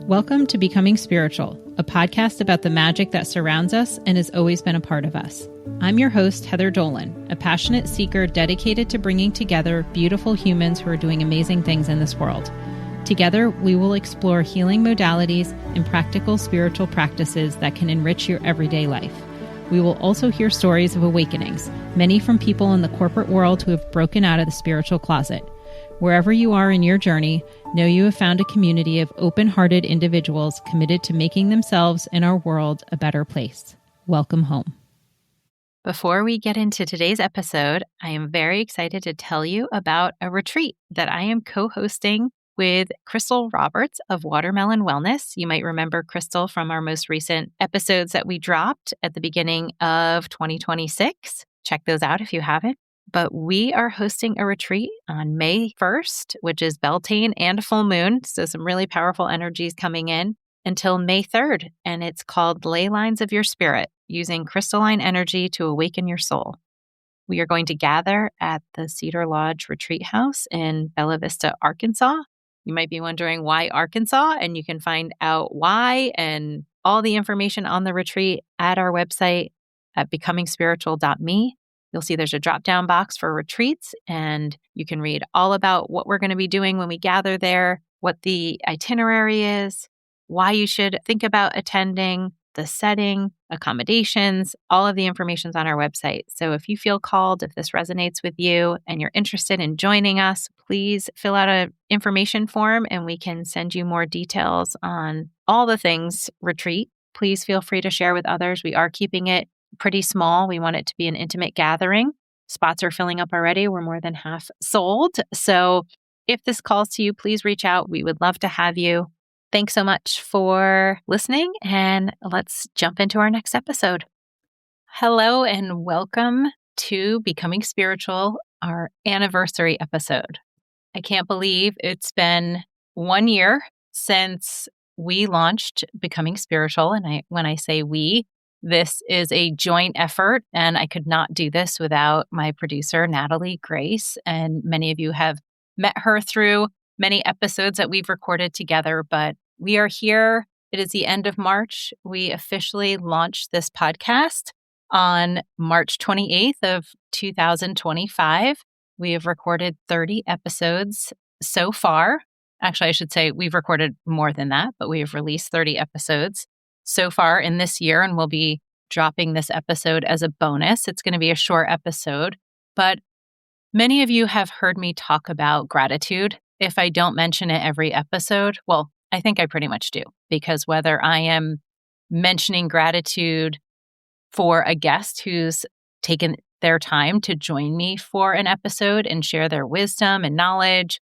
Welcome to Becoming Spiritual, a podcast about the magic that surrounds us and has always been a part of us. I'm your host, Heather Dolan, a passionate seeker dedicated to bringing together beautiful humans who are doing amazing things in this world. Together, we will explore healing modalities and practical spiritual practices that can enrich your everyday life. We will also hear stories of awakenings, many from people in the corporate world who have broken out of the spiritual closet. Wherever you are in your journey, know you have found a community of open-hearted individuals committed to making themselves and our world a better place. Welcome home. Before we get into today's episode, I am very excited to tell you about a retreat that I am co-hosting with Crystal Roberts of Watermelon Wellness. You might remember Crystal from our most recent episodes that we dropped at the beginning of 2026. Check those out if you haven't. But we are hosting a retreat on May 1st, which is Beltane and a full moon. So some really powerful energies coming in until May 3rd. And it's called Ley Lines of Your Spirit, using crystalline energy to awaken your soul. We are going to gather at the Cedar Lodge Retreat House in Bella Vista, Arkansas. You might be wondering why Arkansas, and you can find out why and all the information on the retreat at our website at becomingspiritual.me. You'll see there's a drop-down box for retreats, and you can read all about what we're going to be doing when we gather there, what the itinerary is, why you should think about attending, the setting, accommodations. All of the information's on our website. So if you feel called, if this resonates with you and you're interested in joining us, please fill out an information form and we can send you more details on all the things retreat. Please feel free to share with others. We are keeping it pretty small. We want it to be an intimate gathering. Spots are filling up already. We're more than half sold. So if this calls to you, please reach out. We would love to have you. Thanks so much for listening, and let's jump into our next episode. Hello and welcome to Becoming Spiritual, our anniversary episode. I can't believe it's been 1 year since we launched Becoming Spiritual. And when I say we, this is a joint effort, and I could not do this without my producer, Natalie Grace. And many of you have met her through many episodes that we've recorded together, but we are here. It is the end of March. We officially launched this podcast on March 28th of 2025. We have recorded 30 episodes so far. Actually, I should say we've recorded more than that, but we have released 30 episodes so far in this year, and we'll be dropping this episode as a bonus. It's going to be a short episode, but many of you have heard me talk about gratitude. If I don't mention it every episode, well, I think I pretty much do, because whether I am mentioning gratitude for a guest who's taken their time to join me for an episode and share their wisdom and knowledge,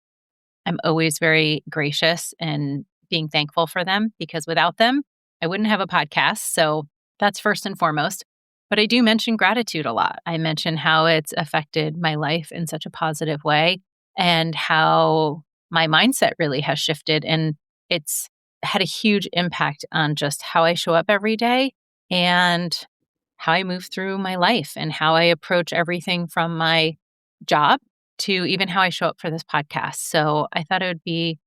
I'm always very gracious and being thankful for them, because without them, I wouldn't have a podcast. So that's first and foremost. But I do mention gratitude a lot. I mention how it's affected my life in such a positive way and how my mindset really has shifted. And it's had a huge impact on just how I show up every day and how I move through my life and how I approach everything from my job to even how I show up for this podcast. So I thought it would be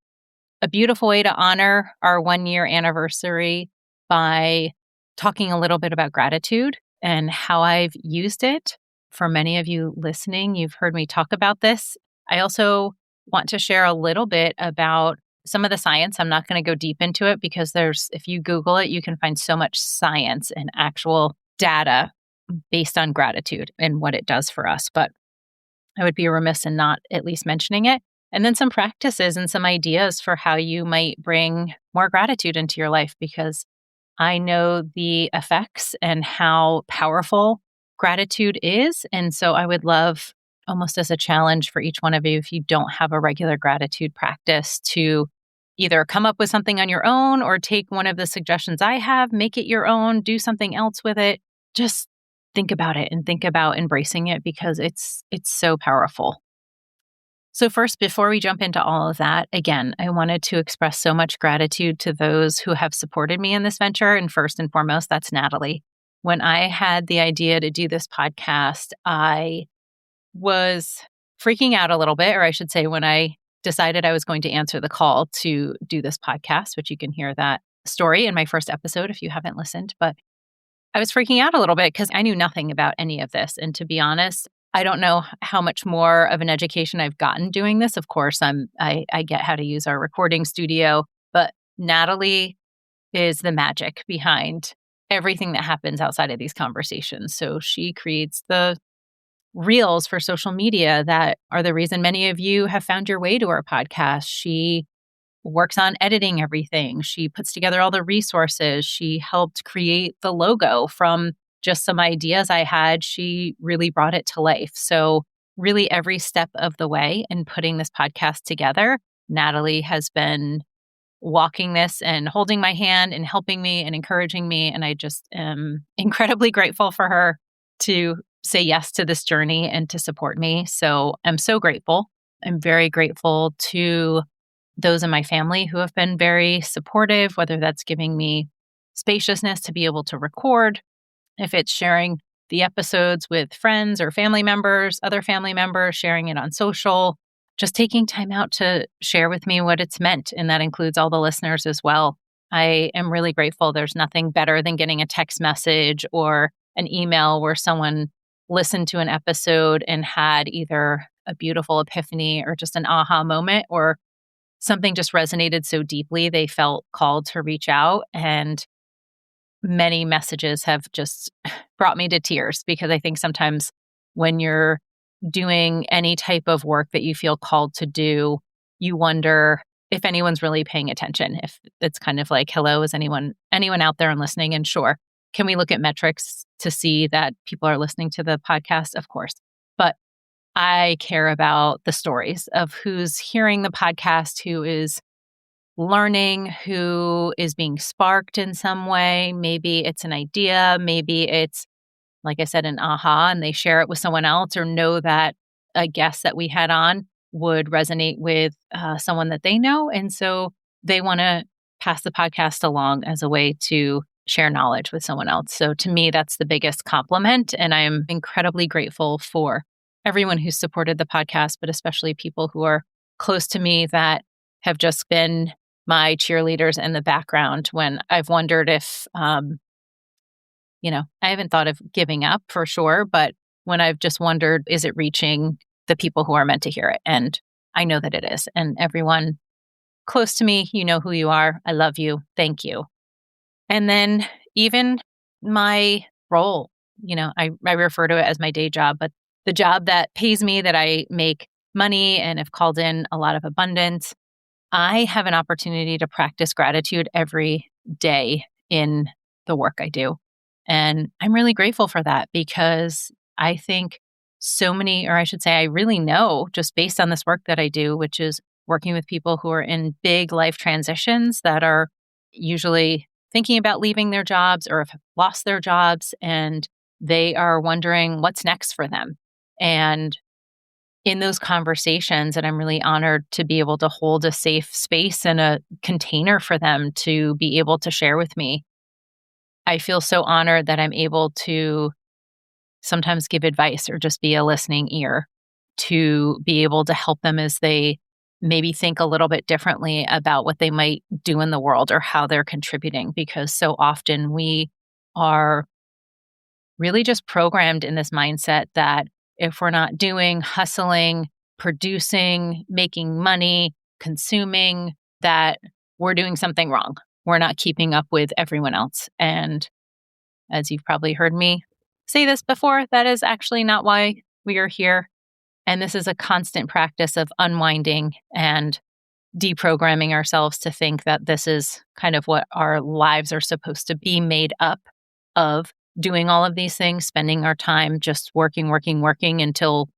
a beautiful way to honor our 1 year anniversary by talking a little bit about gratitude and how I've used it. For many of you listening, you've heard me talk about this. I also want to share a little bit about some of the science. I'm not going to go deep into it because if you Google it, you can find so much science and actual data based on gratitude and what it does for us. But I would be remiss in not at least mentioning it. And then some practices and some ideas for how you might bring more gratitude into your life, because I know the effects and how powerful gratitude is. And so I would love, almost as a challenge for each one of you, if you don't have a regular gratitude practice, to either come up with something on your own or take one of the suggestions I have, make it your own, do something else with it. Just think about it and think about embracing it, because it's so powerful. So first, before we jump into all of that, again, I wanted to express so much gratitude to those who have supported me in this venture. And first and foremost, that's Natalie. When I had the idea to do this podcast, I was freaking out a little bit, or I should say, when I decided I was going to answer the call to do this podcast, which you can hear that story in my first episode if you haven't listened. But I was freaking out a little bit because I knew nothing about any of this. And to be honest, I don't know how much more of an education I've gotten doing this. Of course, I get how to use our recording studio, but Natalie is the magic behind everything that happens outside of these conversations. So she creates the reels for social media that are the reason many of you have found your way to our podcast. She works on editing everything. She puts together all the resources. She helped create the logo from just some ideas I had. She really brought it to life. So really every step of the way in putting this podcast together, Natalie has been walking this and holding my hand and helping me and encouraging me. And I just am incredibly grateful for her to say yes to this journey and to support me. So I'm so grateful. I'm very grateful to those in my family who have been very supportive, whether that's giving me spaciousness to be able to record, if it's sharing the episodes with friends or family members, other family members, sharing it on social, just taking time out to share with me what it's meant. And that includes all the listeners as well. I am really grateful. There's nothing better than getting a text message or an email where someone listened to an episode and had either a beautiful epiphany or just an aha moment, or something just resonated so deeply they felt called to reach out. And many messages have just brought me to tears, because I think sometimes when you're doing any type of work that you feel called to do, you wonder if anyone's really paying attention. If it's kind of like, hello, is anyone out there and listening? And sure, can we look at metrics to see that people are listening to the podcast? Of course. But I care about the stories of who's hearing the podcast, who is learning, who is being sparked in some way. Maybe it's an idea, maybe it's, like I said, an aha, and they share it with someone else, or know that a guest that we had on would resonate with someone that they know. And so they want to pass the podcast along as a way to share knowledge with someone else. So to me, that's the biggest compliment. And I'm incredibly grateful for everyone who's supported the podcast, but especially people who are close to me that have just been my cheerleaders in the background when I've wondered if, I haven't thought of giving up for sure, but when I've just wondered, is it reaching the people who are meant to hear it? And I know that it is. And everyone close to me, you know who you are. I love you. Thank you. And then even my role, I refer to it as my day job, but the job that pays me, that I make money and have called in a lot of abundance, I have an opportunity to practice gratitude every day in the work I do. And I'm really grateful for that, because I think I really know, just based on this work that I do, which is working with people who are in big life transitions that are usually thinking about leaving their jobs or have lost their jobs, and they are wondering what's next for them. And in those conversations, and I'm really honored to be able to hold a safe space and a container for them to be able to share with me. I feel so honored that I'm able to sometimes give advice or just be a listening ear, to be able to help them as they maybe think a little bit differently about what they might do in the world or how they're contributing. Because so often we are really just programmed in this mindset that if we're not doing, hustling, producing, making money, consuming, that we're doing something wrong. We're not keeping up with everyone else. And as you've probably heard me say this before, that is actually not why we are here. And this is a constant practice of unwinding and deprogramming ourselves to think that this is kind of what our lives are supposed to be made up of, doing all of these things, spending our time just working until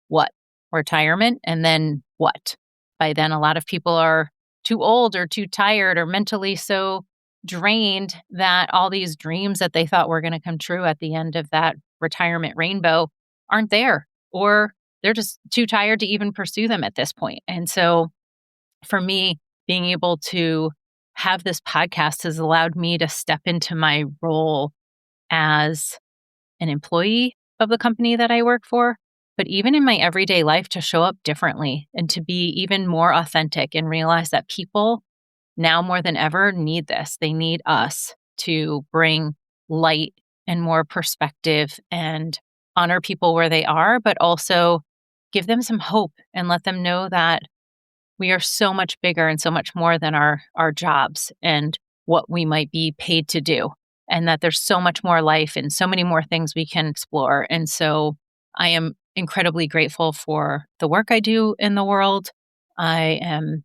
what? Retirement. And then what? By then, a lot of people are too old or too tired or mentally so drained that all these dreams that they thought were going to come true at the end of that retirement rainbow aren't there, or they're just too tired to even pursue them at this point. And so for me, being able to have this podcast has allowed me to step into my role as an employee of the company that I work for, but even in my everyday life to show up differently and to be even more authentic and realize that people now more than ever need this. They need us to bring light and more perspective and honor people where they are, but also give them some hope and let them know that we are so much bigger and so much more than our jobs and what we might be paid to do, and that there's so much more life and so many more things we can explore. And so I am incredibly grateful for the work I do in the world. I am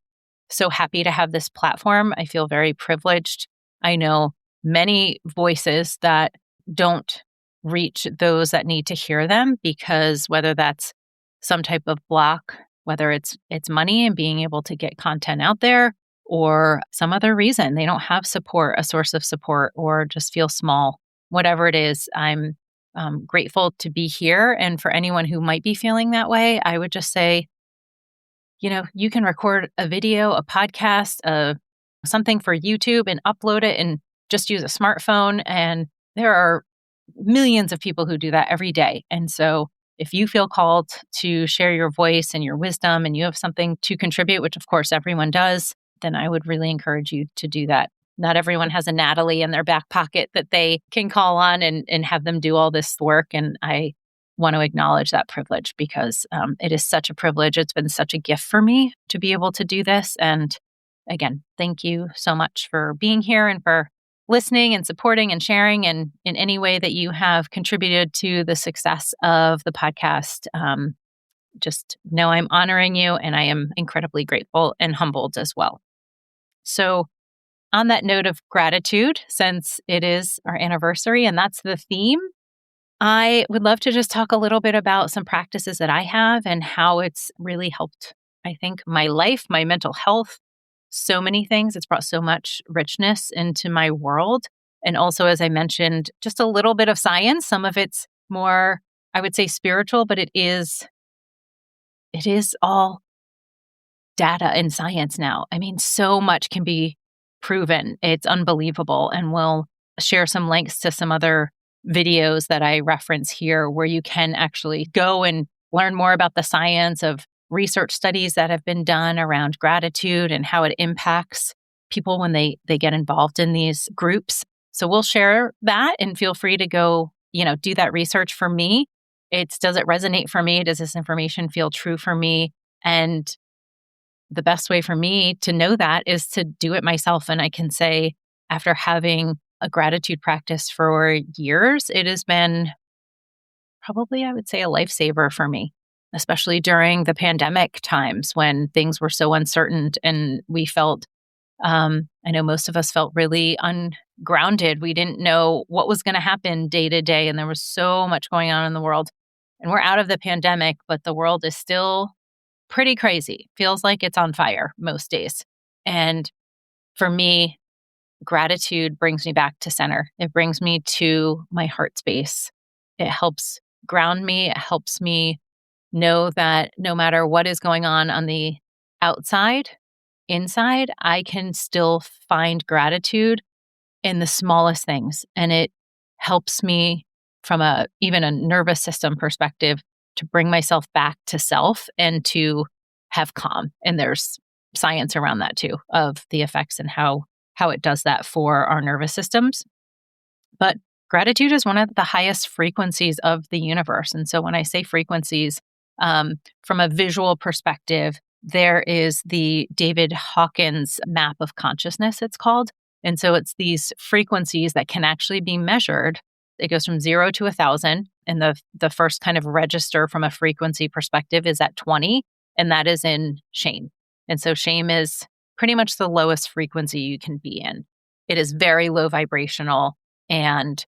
so happy to have this platform. I feel very privileged. I know many voices that don't reach those that need to hear them because whether that's some type of block, whether it's money and being able to get content out there or some other reason, they don't have support, a source of support, or just feel small. Whatever it is, I'm grateful to be here. And for anyone who might be feeling that way, I would just say, you can record a video, a podcast, something for YouTube and upload it and just use a smartphone. And there are millions of people who do that every day. And so if you feel called to share your voice and your wisdom and you have something to contribute, which of course everyone does, then I would really encourage you to do that. Not everyone has a Natalie in their back pocket that they can call on and have them do all this work. And I want to acknowledge that privilege because it is such a privilege. It's been such a gift for me to be able to do this. And again, thank you so much for being here and for listening and supporting and sharing, and in any way that you have contributed to the success of the podcast. Just know I'm honoring you, and I am incredibly grateful and humbled as well. So on that note of gratitude, since it is our anniversary and that's the theme, I would love to just talk a little bit about some practices that I have and how it's really helped, I think, my life, my mental health, so many things. It's brought so much richness into my world. And also, as I mentioned, just a little bit of science. Some of it's more, I would say, spiritual, but it is all data and science now. I mean, so much can be proven. It's unbelievable. And we'll share some links to some other videos that I reference here where you can actually go and learn more about the science of research studies that have been done around gratitude and how it impacts people when they get involved in these groups. So we'll share that and feel free to go, do that research for me. Does it resonate for me? Does this information feel true for me? And the best way for me to know that is to do it myself. And I can say, after having a gratitude practice for years, it has been probably, I would say, a lifesaver for me, especially during the pandemic times when things were so uncertain and we felt, I know most of us felt really ungrounded. We didn't know what was going to happen day to day. And there was so much going on in the world. And we're out of the pandemic, but the world is still pretty crazy. Feels like it's on fire most days. And for me, gratitude brings me back to center. It brings me to my heart space. It helps ground me. It helps me know that no matter what is going on the outside, inside, I can still find gratitude in the smallest things. And it helps me from even a nervous system perspective to bring myself back to self and to have calm. And there's science around that too, of the effects and how it does that for our nervous systems. But gratitude is one of the highest frequencies of the universe. And so when I say frequencies, from a visual perspective, there is the David Hawkins map of consciousness, it's called. And so it's these frequencies that can actually be measured. It goes from 0 to 1,000. And the first kind of register from a frequency perspective is at 20. And that is in shame. And so shame is pretty much the lowest frequency you can be in. It is very low vibrational and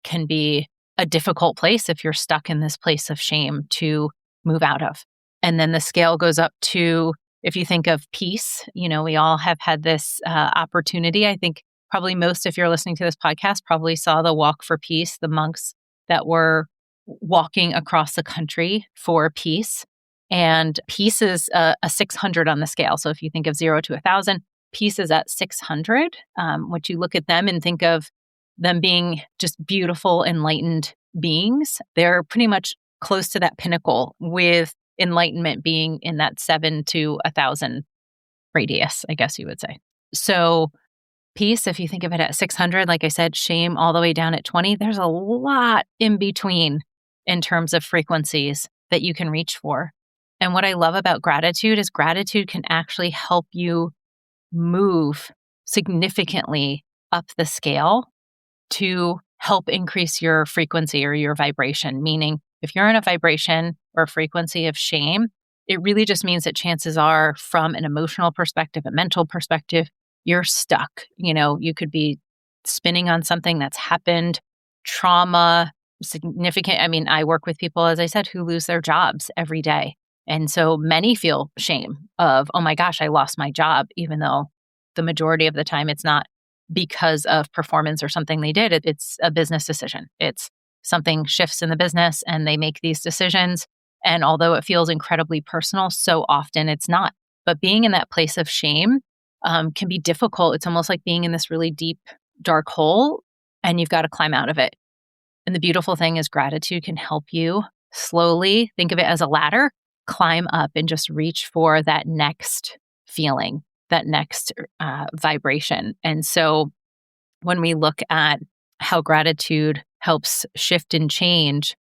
can be a difficult place if you're stuck in this place of shame to move out of. And then the scale goes up to, if you think of peace, we all have had this opportunity. I think probably most, if you're listening to this podcast, probably saw the Walk for Peace, the monks that were walking across the country for peace. And peace is a 600 on the scale. So if you think of 0 to 1,000, peace is at 600, which you look at them and think of them being just beautiful, enlightened beings. They're pretty much close to that pinnacle, with enlightenment being in that 7 to 1,000 radius, I guess you would say. So peace, if you think of it at 600, like I said, shame all the way down at 20, there's a lot in between in terms of frequencies that you can reach for. And what I love about gratitude is gratitude can actually help you move significantly up the scale to help increase your frequency or your vibration. Meaning, if you're in a vibration or a frequency of shame, it really just means that chances are, from an emotional perspective, a mental perspective, you're stuck. You could be spinning on something that's happened, trauma, significant. I mean, I work with people, as I said, who lose their jobs every day. And so many feel shame of, oh my gosh, I lost my job, even though the majority of the time it's not because of performance or something they did. It's a business decision. It's something shifts in the business and they make these decisions. And although it feels incredibly personal, so often it's not. But being in that place of shame can be difficult. It's almost like being in this really deep, dark hole, and you've got to climb out of it. And the beautiful thing is gratitude can help you slowly, think of it as a ladder, climb up and just reach for that next feeling, that next vibration. And so when we look at how gratitude helps shift and change,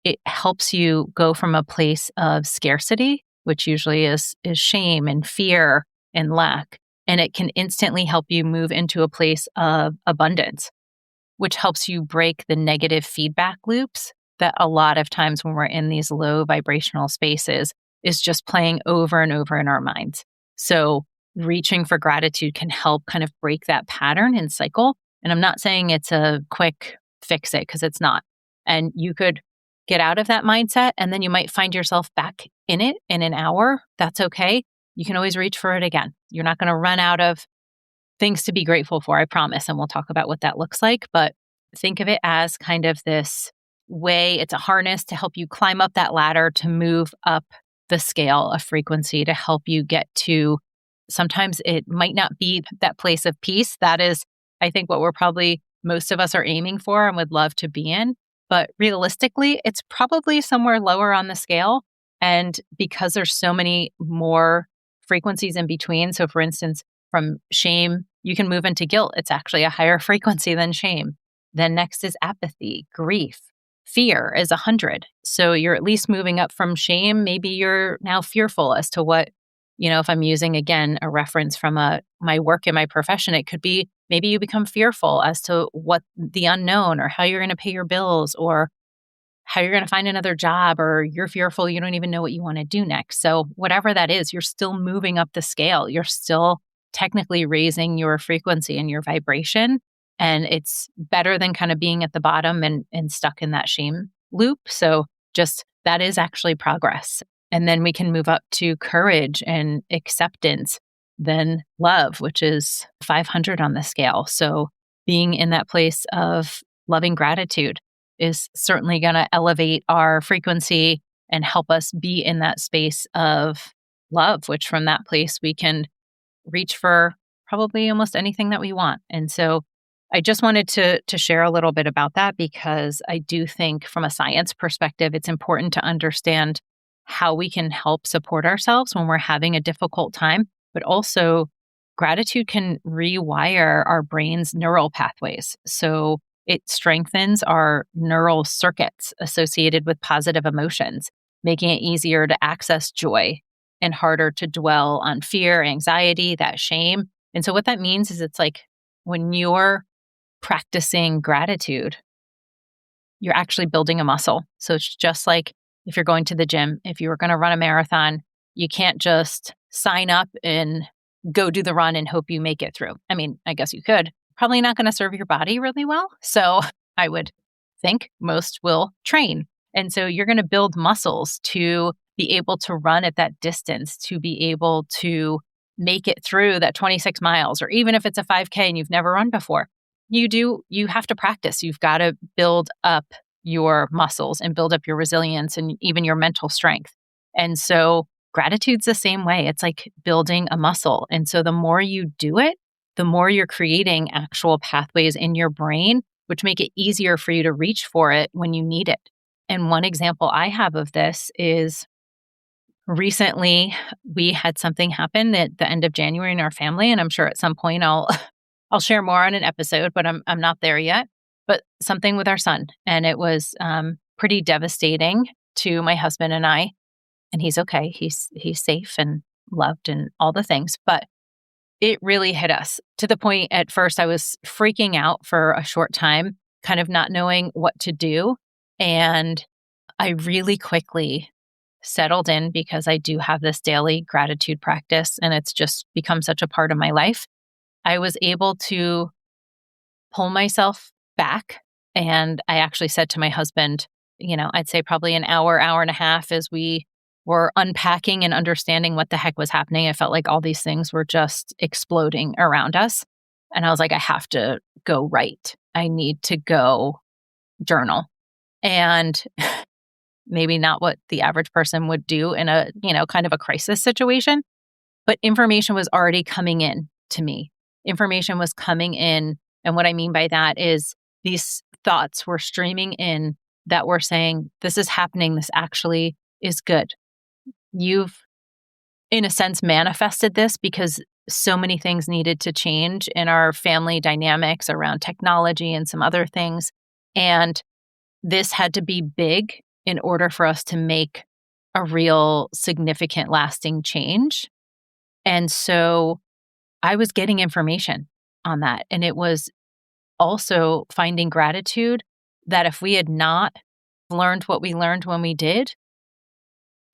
it helps you go from a place of scarcity, which usually is shame and fear and lack, and it can instantly help you move into a place of abundance, which helps you break the negative feedback loops that a lot of times when we're in these low vibrational spaces is just playing over and over in our minds. So reaching for gratitude can help kind of break that pattern and cycle. And I'm not saying it's a quick fix it, because it's not. And you could get out of that mindset and then you might find yourself back in it in an hour. That's okay. You can always reach for it again. You're not going to run out of things to be grateful for, I promise. And we'll talk about what that looks like. But think of it as kind of this way, it's a harness to help you climb up that ladder, to move up the scale of frequency, to help you get to, sometimes it might not be that place of peace. That is, I think, what we're probably, most of us are aiming for and would love to be in. But realistically, it's probably somewhere lower on the scale. And because there's so many more frequencies in between. So for instance, from shame, you can move into guilt. It's actually a higher frequency than shame. Then next is apathy, grief. Fear is 100. So you're at least moving up from shame. Maybe you're now fearful as to what, if I'm using, again, a reference from my work in my profession, it could be maybe you become fearful as to what the unknown, or how you're going to pay your bills, or how you're going to find another job, or you're fearful you don't even know what you want to do next. So whatever that is, you're still moving up the scale. You're still technically raising your frequency and your vibration. And it's better than kind of being at the bottom and stuck in that shame loop. So just that is actually progress. And then we can move up to courage and acceptance, then love, which is 500 on the scale. So being in that place of loving gratitude is certainly going to elevate our frequency and help us be in that space of love, which from that place we can reach for probably almost anything that we want. And so I just wanted to share a little bit about that, because I do think from a science perspective, it's important to understand how we can help support ourselves when we're having a difficult time, but also gratitude can rewire our brain's neural pathways. So it strengthens our neural circuits associated with positive emotions, making it easier to access joy and harder to dwell on fear, anxiety, that shame. And so what that means is it's like when you're practicing gratitude, you're actually building a muscle. So it's just like if you're going to the gym, if you were going to run a marathon, you can't just sign up and go do the run and hope you make it through. I mean, I guess you could. Probably not going to serve your body really well. So I would think most will train. And so you're going to build muscles to be able to run at that distance, to be able to make it through that 26 miles, or even if it's a 5K and you've never run before. You have to practice. You've got to build up your muscles and build up your resilience and even your mental strength. And so gratitude's the same way. It's like building a muscle. And so the more you do it, the more you're creating actual pathways in your brain, which make it easier for you to reach for it when you need it. And one example I have of this is recently we had something happen at the end of January in our family, and I'm sure at some point I'll share more on an episode, but I'm not there yet. But something with our son, and it was pretty devastating to my husband and I. And he's okay. He's safe and loved and all the things. But it really hit us to the point at first I was freaking out for a short time, kind of not knowing what to do. And I really quickly settled in because I do have this daily gratitude practice and it's just become such a part of my life. I was able to pull myself back. And I actually said to my husband, I'd say probably an hour, hour and a half as we were unpacking and understanding what the heck was happening. I felt like all these things were just exploding around us. And I was like, I have to go write. I need to go journal. And maybe not what the average person would do in a, kind of a crisis situation, but information was already coming in to me. Information was coming in. And what I mean by that is these thoughts were streaming in that were saying, this is happening. This actually is good. You've, in a sense, manifested this because so many things needed to change in our family dynamics around technology and some other things. And this had to be big in order for us to make a real significant lasting change. And so I was getting information on that. And it was also finding gratitude that if we had not learned what we learned when we did,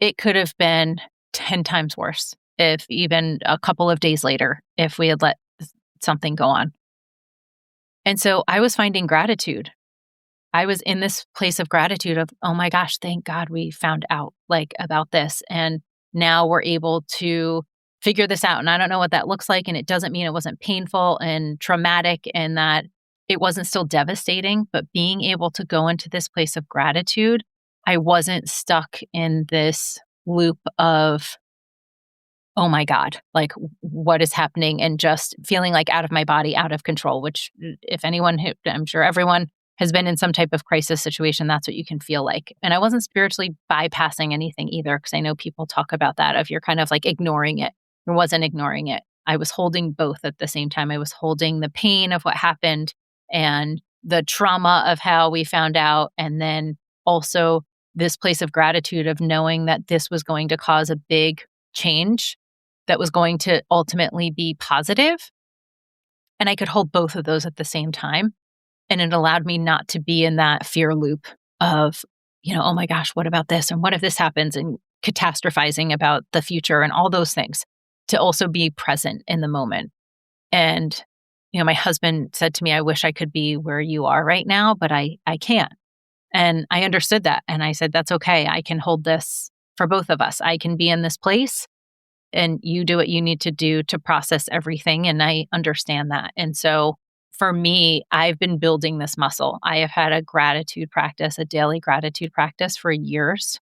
it could have been 10 times worse, if even a couple of days later, if we had let something go on. And so I was finding gratitude. I was in this place of gratitude of, oh my gosh, thank God we found out about this. And now we're able to figure this out. And I don't know what that looks like. And it doesn't mean it wasn't painful and traumatic and that it wasn't still devastating, but being able to go into this place of gratitude, I wasn't stuck in this loop of, oh my God, what is happening? And just feeling like out of my body, out of control, which if anyone, I'm sure everyone has been in some type of crisis situation, that's what you can feel like. And I wasn't spiritually bypassing anything either, because I know people talk about that of you're kind of ignoring it. I wasn't ignoring it. I was holding both at the same time. I was holding the pain of what happened and the trauma of how we found out. And then also this place of gratitude of knowing that this was going to cause a big change that was going to ultimately be positive. And I could hold both of those at the same time. And it allowed me not to be in that fear loop of, oh my gosh, what about this? And what if this happens? And catastrophizing about the future and all those things, to also be present in the moment. And, my husband said to me, I wish I could be where you are right now, but I can't. And I understood that. And I said, that's okay. I can hold this for both of us. I can be in this place and you do what you need to do to process everything. And I understand that. And so for me, I've been building this muscle. I have had a gratitude practice, a daily gratitude practice for years.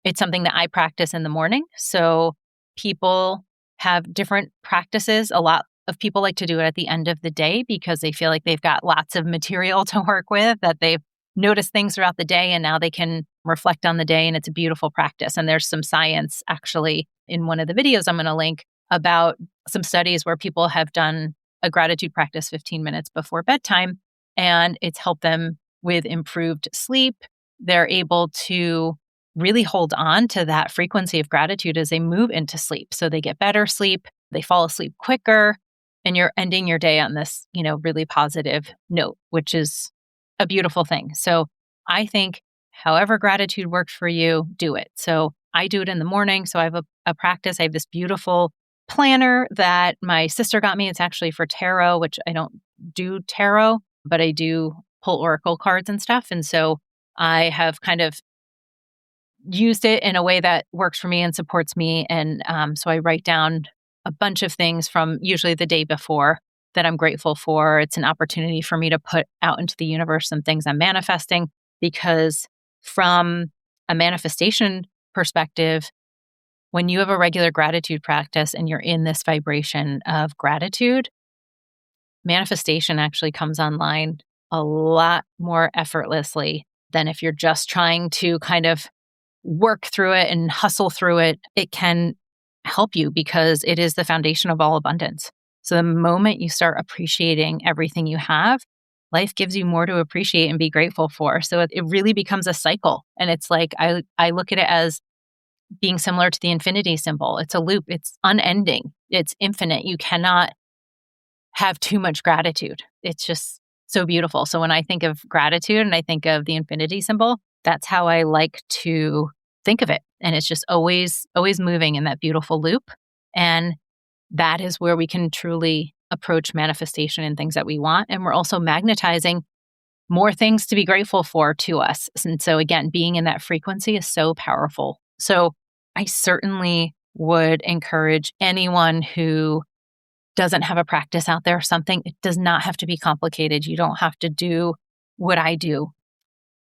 It's something that I practice in the morning. So people have different practices. A lot of people like to do it at the end of the day because they feel like they've got lots of material to work with, that they've noticed things throughout the day and now they can reflect on the day, and it's a beautiful practice. And there's some science actually in one of the videos I'm going to link about some studies where people have done a gratitude practice 15 minutes before bedtime, and it's helped them with improved sleep. They're able to really hold on to that frequency of gratitude as they move into sleep. So they get better sleep, they fall asleep quicker, and you're ending your day on this, really positive note, which is a beautiful thing. So I think however gratitude works for you, do it. So I do it in the morning. So I have a practice. I have this beautiful planner that my sister got me. It's actually for tarot, which I don't do tarot, but I do pull oracle cards and stuff. And so I have kind of used it in a way that works for me and supports me. And so I write down a bunch of things from usually the day before that I'm grateful for. It's an opportunity for me to put out into the universe some things I'm manifesting, because from a manifestation perspective, when you have a regular gratitude practice and you're in this vibration of gratitude, manifestation actually comes online a lot more effortlessly than if you're just trying to kind of work through it and hustle through it. It can help you because it is the foundation of all abundance. So the moment you start appreciating everything you have, life gives you more to appreciate and be grateful for. So it really becomes a cycle. And it's like, I look at it as being similar to the infinity symbol. It's a loop. It's unending. It's infinite. You cannot have too much gratitude. It's just so beautiful. So when I think of gratitude and I think of the infinity symbol, that's how I like to think of it. And it's just always moving in that beautiful loop. And that is where we can truly approach manifestation and things that we want. And we're also magnetizing more things to be grateful for to us. And so again, being in that frequency is so powerful. So I certainly would encourage anyone who doesn't have a practice out there, something, it does not have to be complicated. You don't have to do what I do.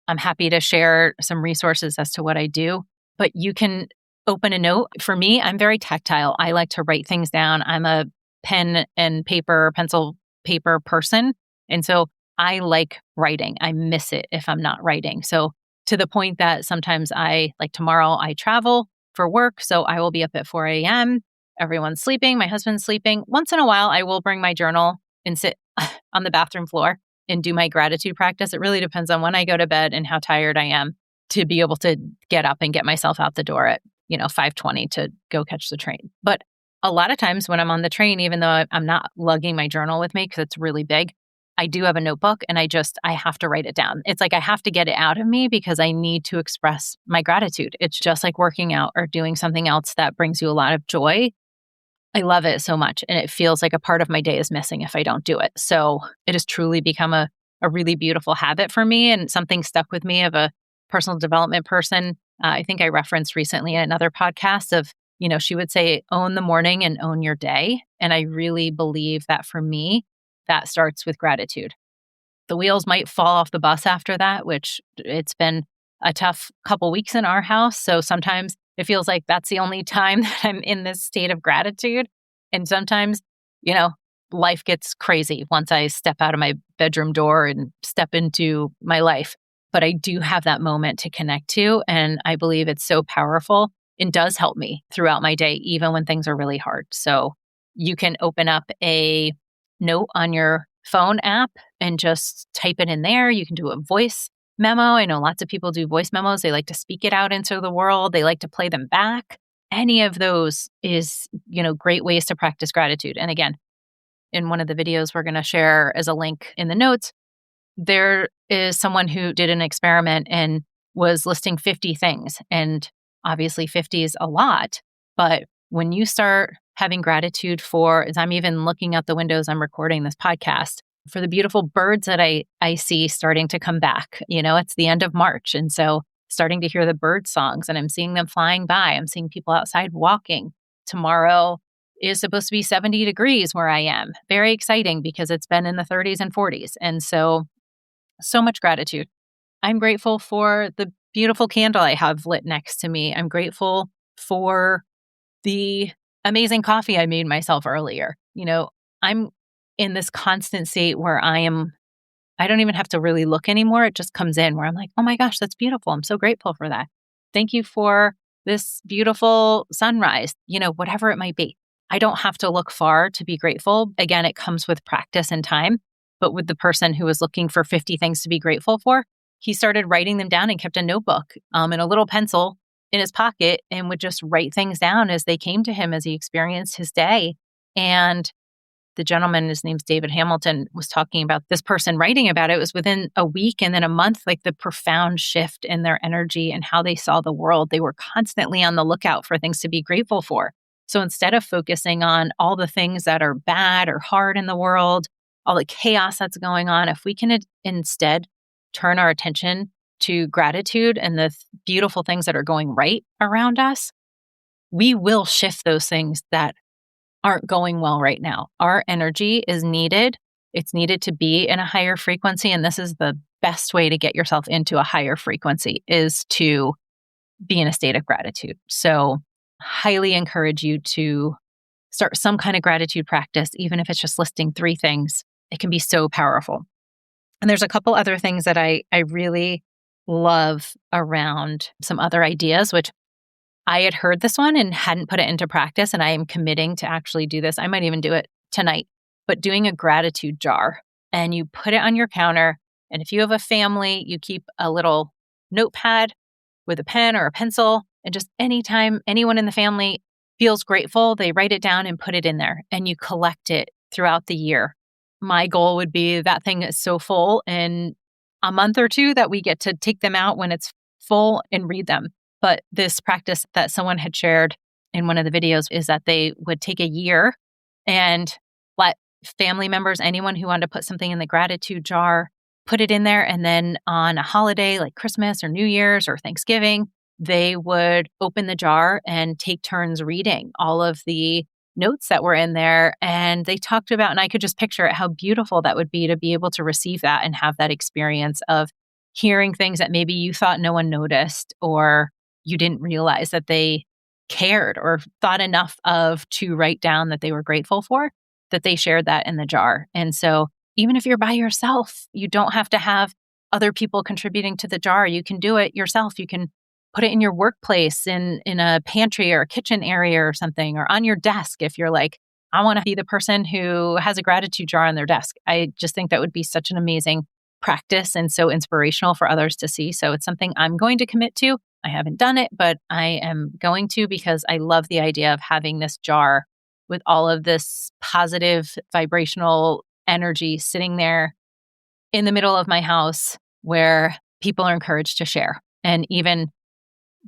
I'm happy to share some resources as to what I do, but you can open a note. For me, I'm very tactile. I like to write things down. I'm a pen and paper, pencil paper person. And so I like writing. I miss it if I'm not writing. So to the point that sometimes tomorrow I travel for work. So I will be up at 4 a.m. Everyone's sleeping. My husband's sleeping. Once in a while, I will bring my journal and sit on the bathroom floor and do my gratitude practice. It really depends on when I go to bed and how tired I am to be able to get up and get myself out the door at 5:20 to go catch the train. But a lot of times when I'm on the train, even though I'm not lugging my journal with me because it's really big, I do have a notebook and I have to write it down. It's like I have to get it out of me because I need to express my gratitude. It's just like working out or doing something else that brings you a lot of joy. I love it so much. And it feels like a part of my day is missing if I don't do it. So it has truly become a really beautiful habit for me and something stuck with me of a personal development person. I think I referenced recently in another podcast of, she would say, own the morning and own your day. And I really believe that for me, that starts with gratitude. The wheels might fall off the bus after that, which it's been a tough couple weeks in our house. So sometimes it feels like that's the only time that I'm in this state of gratitude. And sometimes, life gets crazy once I step out of my bedroom door and step into my life. But I do have that moment to connect to. And I believe it's so powerful and does help me throughout my day, even when things are really hard. So you can open up a note on your phone app and just type it in there. You can do a voice memo. I know lots of people do voice memos. They like to speak it out into the world. They like to play them back. Any of those is, great ways to practice gratitude. And again, in one of the videos we're going to share as a link in the notes, there is someone who did an experiment and was listing 50 things. And obviously 50 is a lot, but when you start having gratitude for, as I'm even looking out the windows, I'm recording this podcast, for the beautiful birds that I see starting to come back. It's the end of March. And so starting to hear the bird songs and I'm seeing them flying by. I'm seeing people outside walking. Tomorrow is supposed to be 70 degrees where I am. Very exciting because it's been in the 30s and 40s. And so much gratitude. I'm grateful for the beautiful candle I have lit next to me. I'm grateful for the amazing coffee I made myself earlier. I'm in this constant state where I don't even have to really look anymore. It just comes in where I'm like, oh my gosh, that's beautiful. I'm so grateful for that. Thank you for this beautiful sunrise, whatever it might be. I don't have to look far to be grateful. Again, it comes with practice and time. But with the person who was looking for 50 things to be grateful for, he started writing them down and kept a notebook and a little pencil in his pocket and would just write things down as they came to him as he experienced his day. And the gentleman, his name's David Hamilton, was talking about this person writing about it. It was within a week and then a month, like the profound shift in their energy and how they saw the world. They were constantly on the lookout for things to be grateful for. So instead of focusing on all the things that are bad or hard in the world, all the chaos that's going on, if we can instead turn our attention to gratitude and the beautiful things that are going right around us, we will shift those things that aren't going well right now. Our energy is needed. It's needed to be in a higher frequency. And this is the best way to get yourself into a higher frequency, is to be in a state of gratitude. So highly encourage you to start some kind of gratitude practice, even if it's just listing 3 things. It can be so powerful. And there's a couple other things that I really love around some other ideas, which I had heard this one and hadn't put it into practice, and I am committing to actually do this. I might even do it tonight, but doing a gratitude jar, and you put it on your counter. And if you have a family, you keep a little notepad with a pen or a pencil, and just anytime anyone in the family feels grateful, they write it down and put it in there, and you collect it throughout the year. My goal would be that thing is so full in a month or two that we get to take them out when it's full and read them. But this practice that someone had shared in one of the videos is that they would take a year and let family members, anyone who wanted to put something in the gratitude jar, put it in there. And then on a holiday like Christmas or New Year's or Thanksgiving, they would open the jar and take turns reading all of the notes that were in there. And they talked about, and I could just picture it, how beautiful that would be to be able to receive that and have that experience of hearing things that maybe you thought no one noticed, or you didn't realize that they cared or thought enough of to write down that they were grateful for, that they shared that in the jar. And so even if you're by yourself, you don't have to have other people contributing to the jar. You can do it yourself. You can put it in your workplace, in a pantry or a kitchen area or something, or on your desk if you're like, I want to be the person who has a gratitude jar on their desk. I just think that would be such an amazing practice and so inspirational for others to see. So it's something I'm going to commit to. I haven't done it, but I am going to, because I love the idea of having this jar with all of this positive vibrational energy sitting there in the middle of my house where people are encouraged to share. And even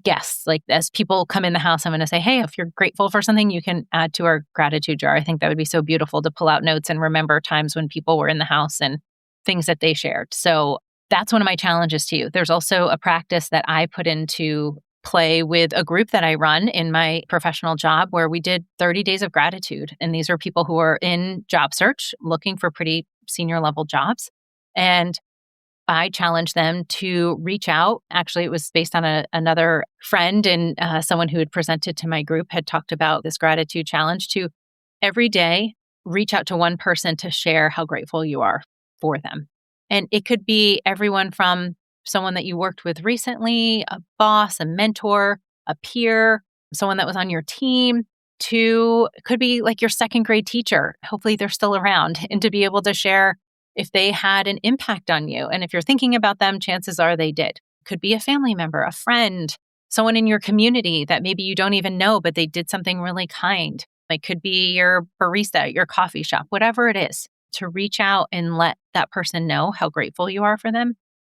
guests, like as people come in the house, I'm going to say, hey, if you're grateful for something, you can add to our gratitude jar. I think that would be so beautiful to pull out notes and remember times when people were in the house and things that they shared. So that's one of my challenges to you. There's also a practice that I put into play with a group that I run in my professional job where we did 30 days of gratitude. And these are people who are in job search, looking for pretty senior level jobs. And I challenged them to reach out. Actually, it was based on another friend, and someone who had presented to my group had talked about this gratitude challenge, to every day reach out to one person to share how grateful you are for them. And it could be everyone from someone that you worked with recently, a boss, a mentor, a peer, someone that was on your team, to it could be like your second grade teacher. Hopefully they're still around, and to be able to share if they had an impact on you. And if you're thinking about them, chances are they did. Could be a family member, a friend, someone in your community that maybe you don't even know, but they did something really kind. It could be your barista at your coffee shop, whatever it is, to reach out and let that person know how grateful you are for them.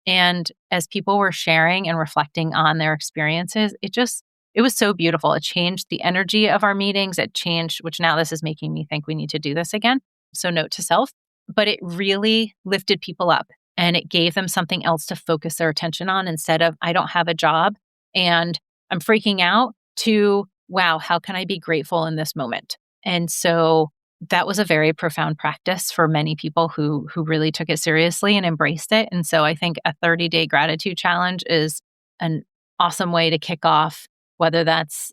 And as people were sharing and reflecting on their experiences, it was so beautiful. It changed the energy of our meetings. It changed, which now this is making me think we need to do this again. So note to self. But it really lifted people up, and it gave them something else to focus their attention on instead of, I don't have a job and I'm freaking out, to, wow, how can I be grateful in this moment? And so that was a very profound practice for many people who really took it seriously and embraced it. And so I think a 30-day gratitude challenge is an awesome way to kick off, whether that's,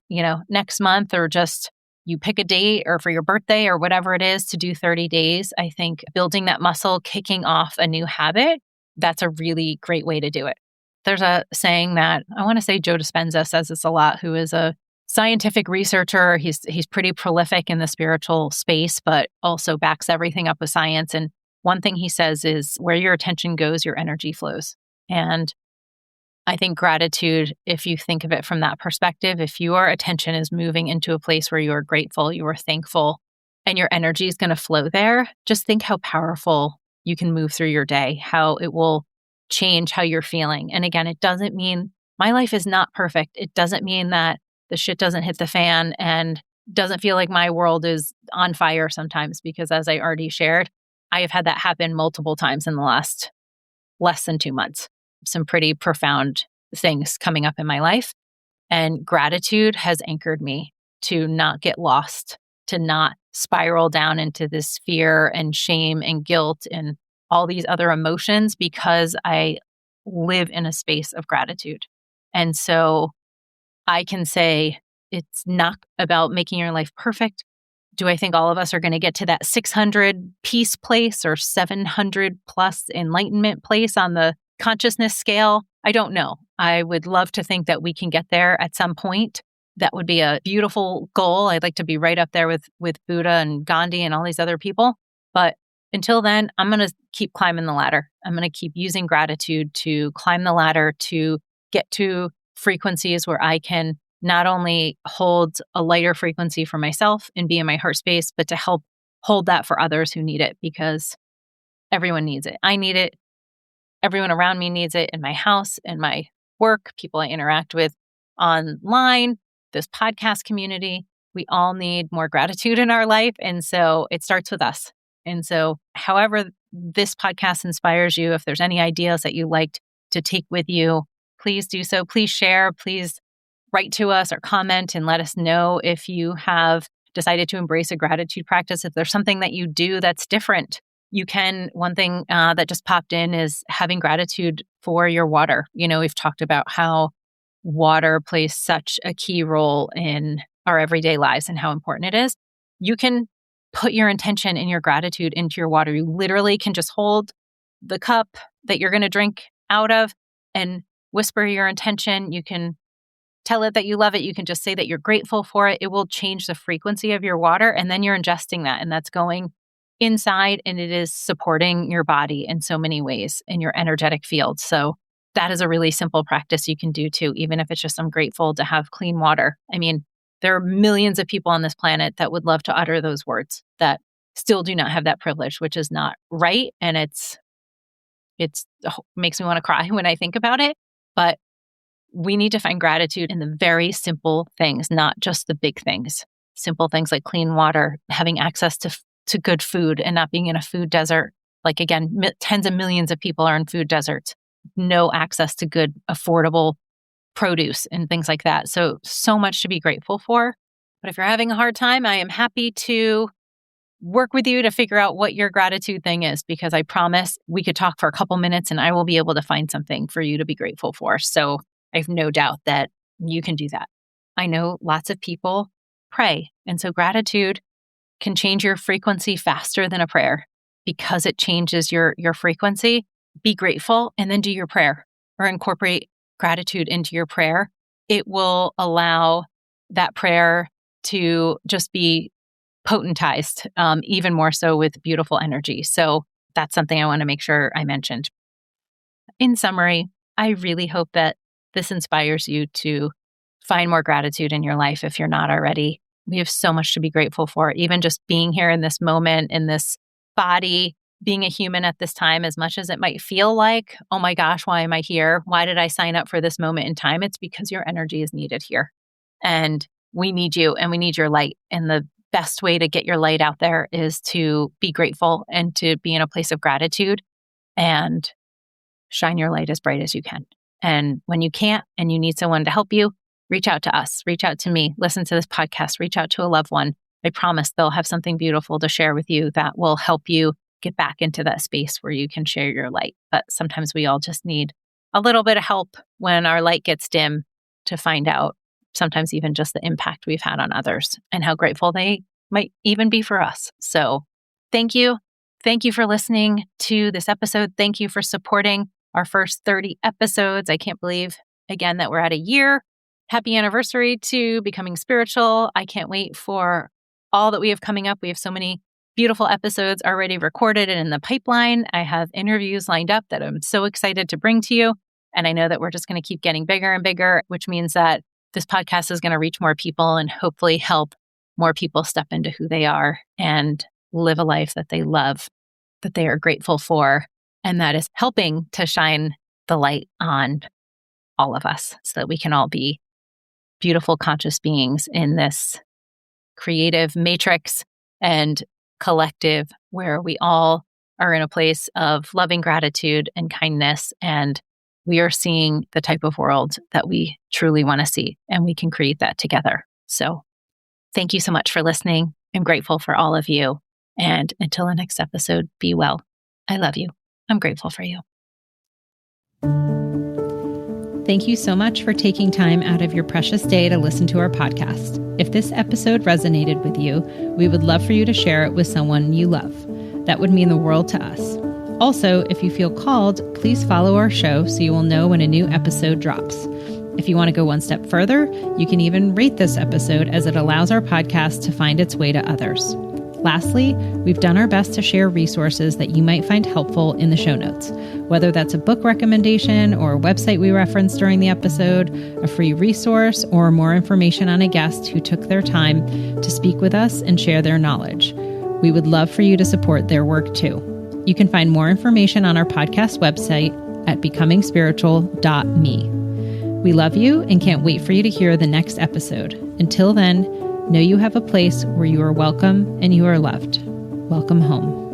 next month or just you pick a date or for your birthday or whatever it is to do 30 days. I think building that muscle, kicking off a new habit, that's a really great way to do it. There's a saying that I want to say Joe Dispenza says this a lot, who is a scientific researcher. He's pretty prolific in the spiritual space, but also backs everything up with science. And one thing he says is, where your attention goes, your energy flows. And I think gratitude, if you think of it from that perspective, if your attention is moving into a place where you are grateful, you are thankful, and your energy is going to flow there, just think how powerful you can move through your day, how it will change how you're feeling. And again, it doesn't mean my life is not perfect. It doesn't mean that the shit doesn't hit the fan and doesn't feel like my world is on fire sometimes, because as I already shared, I have had that happen multiple times in the last less than 2 months. Some pretty profound things coming up in my life. And gratitude has anchored me to not get lost, to not spiral down into this fear and shame and guilt and all these other emotions, because I live in a space of gratitude. And so I can say it's not about making your life perfect. Do I think all of us are going to get to that 600 peace place or 700 plus enlightenment place on the consciousness scale, I don't know. I would love to think that we can get there at some point. That would be a beautiful goal. I'd like to be right up there with Buddha and Gandhi and all these other people. But until then, I'm going to keep climbing the ladder. I'm going to keep using gratitude to climb the ladder to get to frequencies where I can not only hold a lighter frequency for myself and be in my heart space, but to help hold that for others who need it, because everyone needs it. I need it. Everyone around me needs it in my house, in my work, people I interact with online, this podcast community. We all need more gratitude in our life. And so it starts with us. And so however this podcast inspires you, if there's any ideas that you liked to take with you, please do so. Please share. Please write to us or comment and let us know if you have decided to embrace a gratitude practice. If there's something that you do that's different, you can. One thing that just popped in is having gratitude for your water. We've talked about how water plays such a key role in our everyday lives and how important it is. You can put your intention and your gratitude into your water. You literally can just hold the cup that you're going to drink out of and whisper your intention. You can tell it that you love it. You can just say that you're grateful for it. It will change the frequency of your water, and then you're ingesting that, and that's going inside, and it is supporting your body in so many ways in your energetic field. So that is a really simple practice you can do too, even if it's just I'm grateful to have clean water. I mean, there are millions of people on this planet that would love to utter those words that still do not have that privilege, which is not right. And it's makes me want to cry when I think about it. But we need to find gratitude in the very simple things, not just the big things. Simple things like clean water, having access to good food and not being in a food desert. Like again, tens of millions of people are in food deserts, no access to good, affordable produce and things like that. So much to be grateful for. But if you're having a hard time, I am happy to work with you to figure out what your gratitude thing is, because I promise we could talk for a couple minutes and I will be able to find something for you to be grateful for. So I have no doubt that you can do that. I know lots of people pray. And so gratitude can change your frequency faster than a prayer because it changes your frequency. Be grateful and then do your prayer or incorporate gratitude into your prayer. It will allow that prayer to just be potentized even more so with beautiful energy. So that's something I want to make sure I mentioned. In summary, I really hope that this inspires you to find more gratitude in your life if you're not already. We have so much to be grateful for, even just being here in this moment, in this body, being a human at this time, as much as it might feel like, oh my gosh, why am I here? Why did I sign up for this moment in time? It's because your energy is needed here. And we need you and we need your light. And the best way to get your light out there is to be grateful and to be in a place of gratitude and shine your light as bright as you can. And when you can't and you need someone to help you, reach out to us, reach out to me, listen to this podcast, reach out to a loved one. I promise they'll have something beautiful to share with you that will help you get back into that space where you can share your light. But sometimes we all just need a little bit of help when our light gets dim to find out sometimes even just the impact we've had on others and how grateful they might even be for us. So thank you. Thank you for listening to this episode. Thank you for supporting our first 30 episodes. I can't believe, again, that we're at a year. Happy anniversary to Becoming Spiritual. I can't wait for all that we have coming up. We have so many beautiful episodes already recorded and in the pipeline. I have interviews lined up that I'm so excited to bring to you. And I know that we're just going to keep getting bigger and bigger, which means that this podcast is going to reach more people and hopefully help more people step into who they are and live a life that they love, that they are grateful for, and that is helping to shine the light on all of us so that we can all be beautiful, conscious beings in this creative matrix and collective where we all are in a place of loving gratitude and kindness, and we are seeing the type of world that we truly want to see, and we can create that together. So thank you so much for listening. I'm grateful for all of you. And until the next episode, be well. I love you. I'm grateful for you. Thank you so much for taking time out of your precious day to listen to our podcast. If this episode resonated with you, we would love for you to share it with someone you love. That would mean the world to us. Also, if you feel called, please follow our show so you will know when a new episode drops. If you want to go one step further, you can even rate this episode as it allows our podcast to find its way to others. Lastly, we've done our best to share resources that you might find helpful in the show notes, whether that's a book recommendation or a website we referenced during the episode, a free resource, or more information on a guest who took their time to speak with us and share their knowledge. We would love for you to support their work too. You can find more information on our podcast website at becomingspiritual.me. We love you and can't wait for you to hear the next episode. Until then, know you have a place where you are welcome and you are loved. Welcome home.